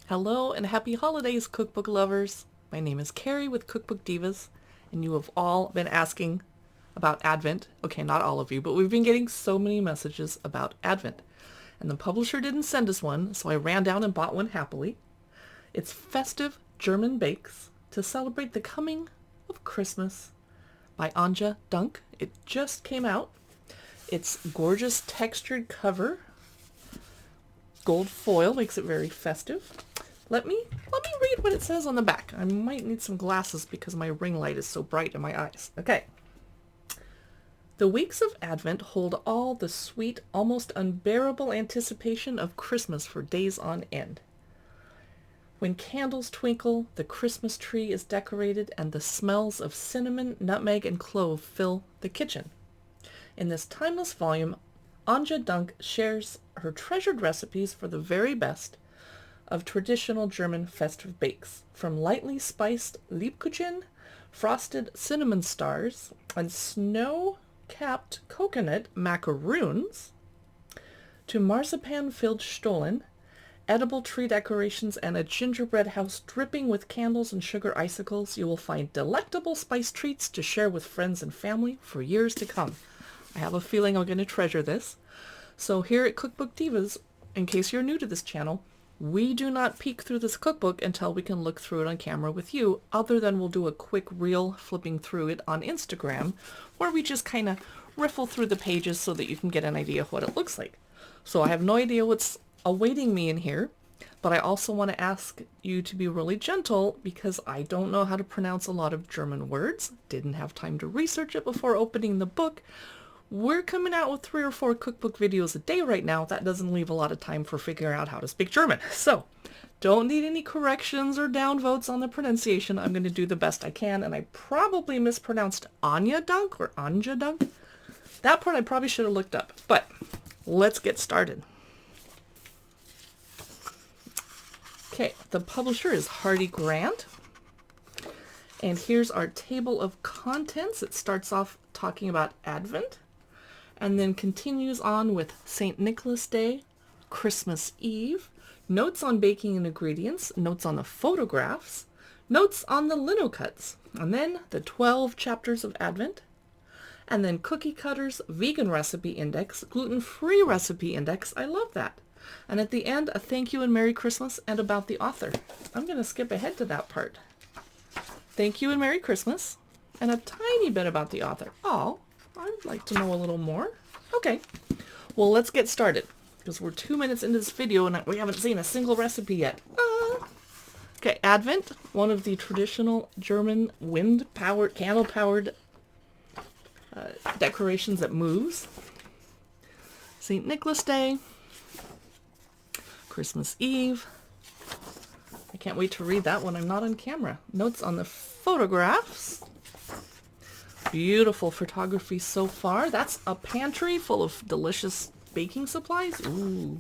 Hello and happy holidays, cookbook lovers. My name is Carrie with Cookbook Divas, and you have all been asking about Advent. Okay, not all of you, but we've been getting so many messages about Advent. And the publisher didn't send us one, so I ran down and bought one happily. It's Festive German Bakes to celebrate the coming of Christmas by Anja Dunk. It just came out. It's gorgeous textured cover. Gold foil makes it very festive. Let me read what it says on the back. I might need some glasses because my ring light is so bright in my eyes. Okay. The weeks of Advent hold all the sweet, almost unbearable anticipation of Christmas for days on end. When candles twinkle, the Christmas tree is decorated, and the smells of cinnamon, nutmeg, and clove fill the kitchen. In this timeless volume, Anja Dunk shares her treasured recipes for the very best of traditional German festive bakes, from lightly spiced Lebkuchen, frosted cinnamon stars, and snow-capped coconut macaroons, to marzipan-filled Stollen, edible tree decorations, and a gingerbread house dripping with candles and sugar icicles. You will find delectable spice treats to share with friends and family for years to come. I have a feeling I'm going to treasure this. So here at Cookbook Divas, in case you're new to this channel, we do not peek through this cookbook until we can look through it on camera with you, other than we'll do a quick reel flipping through it on Instagram, where we just kind of riffle through the pages so that you can get an idea of what it looks like. So I have no idea what's awaiting me in here, but I also want to ask you to be really gentle because I don't know how to pronounce a lot of German words. Didn't have time to research it before opening the book. We're coming out with 3 or 4 cookbook videos a day right now. That doesn't leave a lot of time for figuring out how to speak German. So, don't need any corrections or downvotes on the pronunciation. I'm going to do the best I can, and I probably mispronounced Anja Dunk or Anja Dunk. That part I probably should have looked up, but let's get started. Okay, the publisher is Hardy Grant, and here's our table of contents. It starts off talking about Advent, and then continues on with St. Nicholas Day, Christmas Eve, notes on baking and ingredients, notes on the photographs, notes on the lino cuts, and then the 12 chapters of Advent, and then cookie cutters, vegan recipe index, gluten-free recipe index. I love that. And at the end, a thank you and Merry Christmas and about the author. I'm going to skip ahead to that part. Thank you and Merry Christmas, and a tiny bit about the author. Oh, I'd like to know a little more. Okay, well, let's get started, because we're 2 minutes into this video and we haven't seen a single recipe yet. Okay, Advent, one of the traditional German wind-powered, candle-powered decorations that moves. St. Nicholas Day, Christmas Eve. I can't wait to read that when I'm not on camera. Notes on the photographs. Beautiful photography so far. That's a pantry full of delicious baking supplies. Ooh.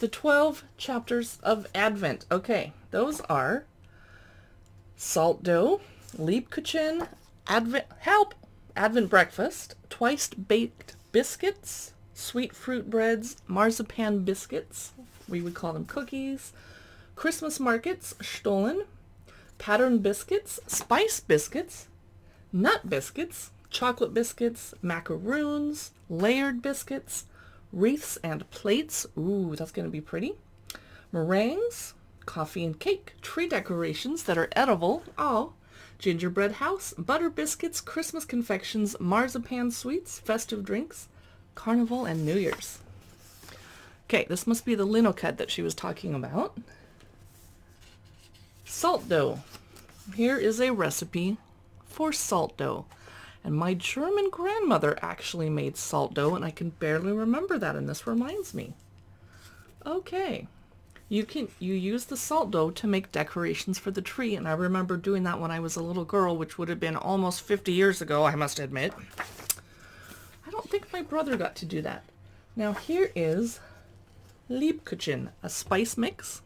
The 12 chapters of Advent. Okay, those are salt dough, Lebkuchen, Advent breakfast, twice baked biscuits, sweet fruit breads, marzipan biscuits, we would call them cookies, Christmas markets, Stollen, pattern biscuits, spice biscuits, nut biscuits, chocolate biscuits, macaroons, layered biscuits, wreaths and plates. Ooh, that's going to be pretty. Meringues, coffee and cake, tree decorations that are edible. Oh, gingerbread house, butter biscuits, Christmas confections, marzipan sweets, festive drinks, carnival, and New Year's. Okay, this must be the lino cut that she was talking about. Salt dough. Here is a recipe for salt dough. And my German grandmother actually made salt dough, and I can barely remember that, and this reminds me. Okay. You use the salt dough to make decorations for the tree, and I remember doing that when I was a little girl, which would have been almost 50 years ago, I must admit. I don't think my brother got to do that. Now here is Lebkuchen, a spice mix.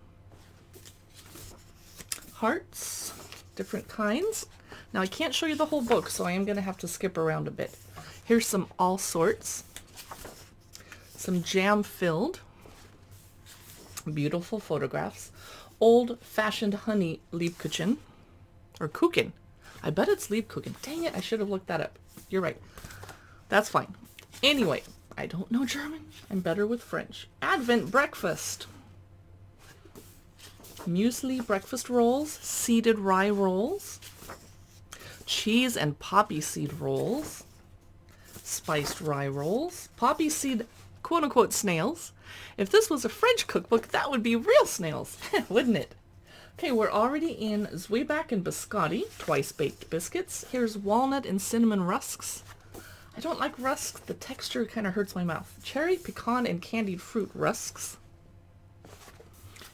Hearts, different kinds. Now I can't show you the whole book, so I am going to have to skip around a bit. Here's some all sorts. Some jam filled. Beautiful photographs. Old-fashioned honey Lebkuchen. Or Kuchen. I bet it's Lebkuchen. Dang it, I should have looked that up. You're right. That's fine. Anyway, I don't know German. I'm better with French. Advent breakfast. Muesli breakfast rolls. Seeded rye rolls. Cheese and poppy seed rolls. Spiced rye rolls. Poppy seed quote-unquote snails. If this was a French cookbook, that would be real snails, wouldn't it? Okay, we're already in Zwieback and Biscotti, twice-baked biscuits. Here's walnut and cinnamon rusks. I don't like rusks. The texture kind of hurts my mouth. Cherry, pecan, and candied fruit rusks.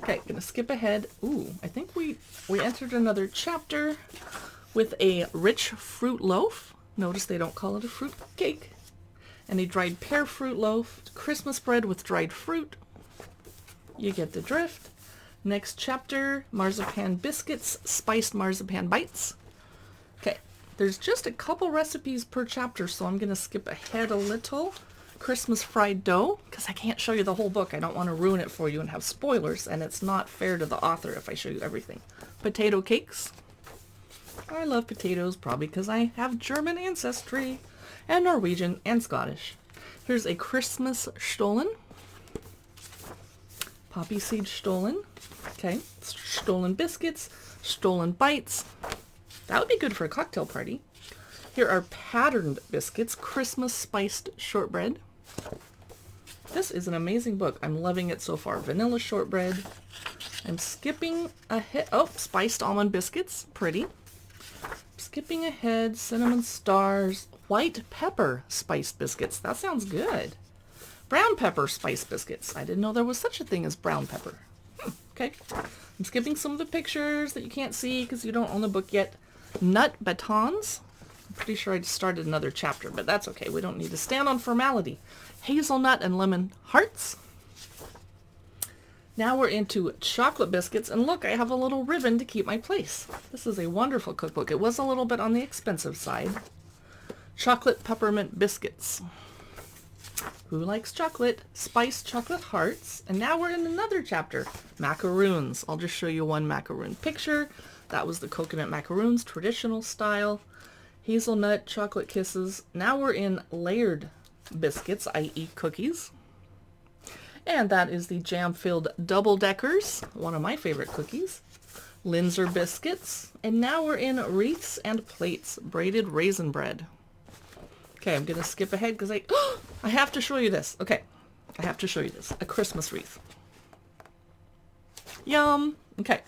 Okay, gonna skip ahead. Ooh, I think we entered another chapter with a rich fruit loaf. Notice they don't call it a fruit cake. And a dried pear fruit loaf. Christmas bread with dried fruit. You get the drift. Next chapter, marzipan biscuits, spiced marzipan bites. Okay, there's just a couple recipes per chapter, so I'm going to skip ahead a little. Christmas fried dough, because I can't show you the whole book. I don't want to ruin it for you and have spoilers, and it's not fair to the author if I show you everything. Potato cakes. I love potatoes, probably because I have German ancestry, and Norwegian and Scottish. Here's a Christmas Stollen. Poppy seed Stollen. Okay, Stollen biscuits, Stollen bites. That would be good for a cocktail party. Here are patterned biscuits, Christmas spiced shortbread. This is an amazing book. I'm loving it so far. Vanilla shortbread. I'm skipping ahead. Oh, spiced almond biscuits. Pretty. Skipping ahead. Cinnamon stars. White pepper spiced biscuits. That sounds good. Brown pepper spiced biscuits. I didn't know there was such a thing as brown pepper. Okay. I'm skipping some of the pictures that you can't see because you don't own the book yet. Nut batons. I'm pretty sure I just started another chapter, but that's okay. We don't need to stand on formality. Hazelnut and lemon hearts. Now we're into chocolate biscuits, and look, I have a little ribbon to keep my place. This is a wonderful cookbook. It was a little bit on the expensive side. Chocolate peppermint biscuits. Who likes chocolate? Spiced chocolate hearts. And now we're in another chapter. Macaroons. I'll just show you one macaroon picture. That was the coconut macaroons, traditional style. Hazelnut chocolate kisses. Now we're in layered biscuits, i.e. cookies. And that is the jam-filled double-deckers, one of my favorite cookies. Linzer biscuits. And now we're in wreaths and plates, braided raisin bread. Okay, I'm going to skip ahead because I have to show you this. Okay, I have to show you this. A Christmas wreath. Yum. Okay.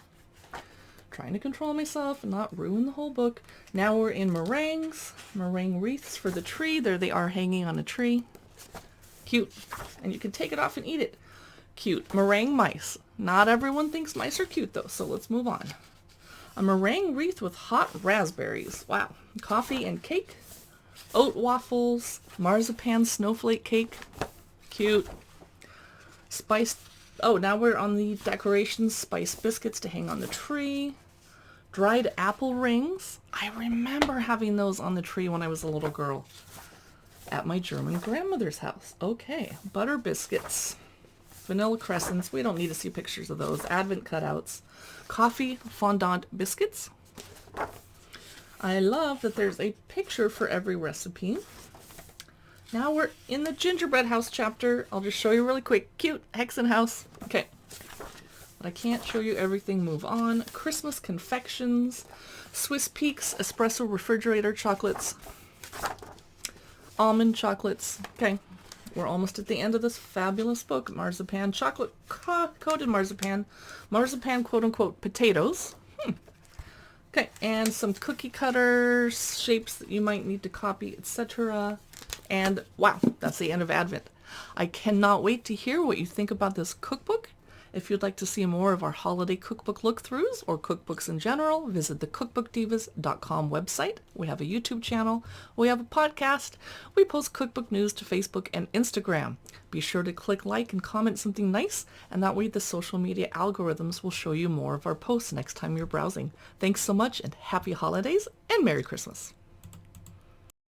Trying to control myself and not ruin the whole book. Now we're in meringues. Meringue wreaths for the tree. There they are hanging on a tree. Cute. And you can take it off and eat it. Cute. Meringue mice. Not everyone thinks mice are cute though, so let's move on. A meringue wreath with hot raspberries. Wow. Coffee and cake. Oat waffles, marzipan snowflake cake, cute. Spiced, oh, now we're on the decorations, spiced biscuits to hang on the tree. Dried apple rings. I remember having those on the tree when I was a little girl at my German grandmother's house. Okay, butter biscuits, vanilla crescents. We don't need to see pictures of those. Advent cutouts. Coffee fondant biscuits. I love that there's a picture for every recipe. Now we're in the gingerbread house chapter. I'll just show you really quick. Cute Hexen house. Okay. But I can't show you everything. Move on. Christmas confections. Swiss Peaks espresso refrigerator chocolates. Almond chocolates. Okay. We're almost at the end of this fabulous book. Marzipan chocolate coated marzipan. Marzipan quote unquote potatoes. Okay, and some cookie cutters, shapes that you might need to copy, etc. And wow, that's the end of Advent. I cannot wait to hear what you think about this cookbook. If you'd like to see more of our holiday cookbook look-throughs or cookbooks in general, visit the cookbookdivas.com website. We have a YouTube channel. We have a podcast. We post cookbook news to Facebook and Instagram. Be sure to click like and comment something nice, and that way the social media algorithms will show you more of our posts next time you're browsing. Thanks so much, and happy holidays and Merry Christmas.